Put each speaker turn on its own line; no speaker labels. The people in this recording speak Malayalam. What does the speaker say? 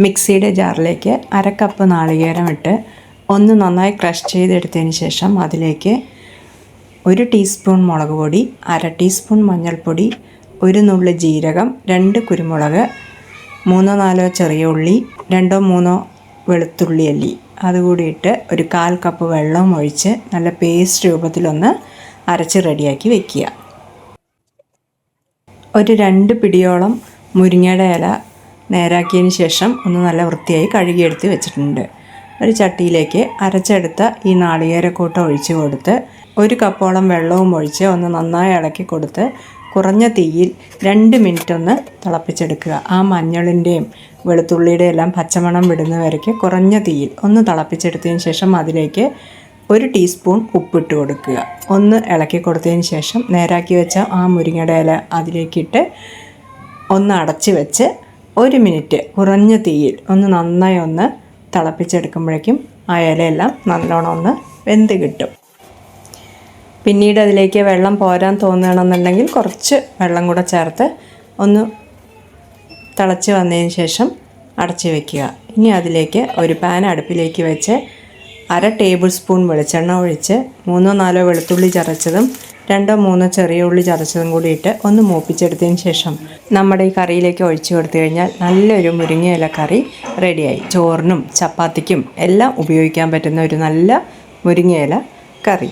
മിക്സിയുടെ ജാറിലേക്ക് 1/2 കപ്പ് നാളികേരം ഇട്ട് ഒന്ന് നന്നായി ക്രഷ് ചെയ്തെടുത്തതിന് ശേഷം അതിലേക്ക് 1 ടീസ്പൂൺ മുളക് പൊടി, 1/2 ടീസ്പൂൺ മഞ്ഞൾപ്പൊടി, 1 നുള്ളി ജീരകം, 2 കുരുമുളക്, 3-4 ചെറിയ ഉള്ളി, 2-3 വെളുത്തുള്ളി അല്ലി അതുകൂടി ഇട്ട് 1/4 കപ്പ് വെള്ളവും ഒഴിച്ച് നല്ല പേസ്റ്റ് രൂപത്തിലൊന്ന് അരച്ച് റെഡിയാക്കി വെക്കുക. ഒരു 2 പിടിയോളം മുരിങ്ങയുടെ ഇല നേരാക്കിയതിന് ശേഷം ഒന്ന് നല്ല വൃത്തിയായി കഴുകിയെടുത്ത് വെച്ചിട്ടുണ്ട്. ഒരു ചട്ടിയിലേക്ക് അരച്ചെടുത്ത ഈ നാളികേരക്കൂട്ട് ഒഴിച്ച് കൊടുത്ത് 1 കപ്പോളം വെള്ളവും ഒഴിച്ച് ഒന്ന് നന്നായി ഇളക്കി കൊടുത്ത് കുറഞ്ഞ തീയിൽ 2 മിനിറ്റ് ഒന്ന് തിളപ്പിച്ചെടുക്കുക. ആ മഞ്ഞളിൻ്റെയും വെളുത്തുള്ളിയുടെയും എല്ലാം പച്ചമണം വിടുന്ന വരയ്ക്ക് കുറഞ്ഞ തീയിൽ ഒന്ന് തിളപ്പിച്ചെടുത്തതിന് ശേഷം അതിലേക്ക് 1 ടീസ്പൂൺ ഉപ്പിട്ട് കൊടുക്കുക. ഒന്ന് ഇളക്കി കൊടുത്തതിന് ശേഷം നേരാക്കി വെച്ച ആ മുരിങ്ങയുടെ ഇല അതിലേക്കിട്ട് ഒന്ന് അടച്ച് വെച്ച് 1 മിനിറ്റ് കുറഞ്ഞ തീയിൽ ഒന്ന് നന്നായി ഒന്ന് തിളപ്പിച്ചെടുക്കുമ്പോഴേക്കും ആ ഇലയെല്ലാം നല്ലോണം ഒന്ന് വെന്ത് കിട്ടും. പിന്നീട് അതിലേക്ക് വെള്ളം പോരാൻ തോന്നുകയാണെന്നുണ്ടെങ്കിൽ കുറച്ച് വെള്ളം കൂടെ ചേർത്ത് ഒന്ന് തിളച്ച് വന്നതിന് ശേഷം അടച്ച് വയ്ക്കുക. ഇനി അതിലേക്ക് ഒരു പാൻ അടുപ്പിലേക്ക് വെച്ച് 1/2 ടേബിൾ സ്പൂൺ വെളിച്ചെണ്ണ ഒഴിച്ച് 3-4 വെളുത്തുള്ളി ചതച്ചതും 2-3 ചെറിയ ഉള്ളി ചതച്ചതും കൂടി ഇട്ട് ഒന്ന് മൂപ്പിച്ചെടുത്തതിന് ശേഷം നമ്മുടെ ഈ കറിയിലേക്ക് ഒഴിച്ച് കൊടുത്തു കഴിഞ്ഞാൽ നല്ലൊരു മുരിങ്ങയില കറി റെഡിയായി. ചോറിനും ചപ്പാത്തിക്കും എല്ലാം ഉപയോഗിക്കാൻ പറ്റുന്ന ഒരു നല്ല മുരിങ്ങയില കറി.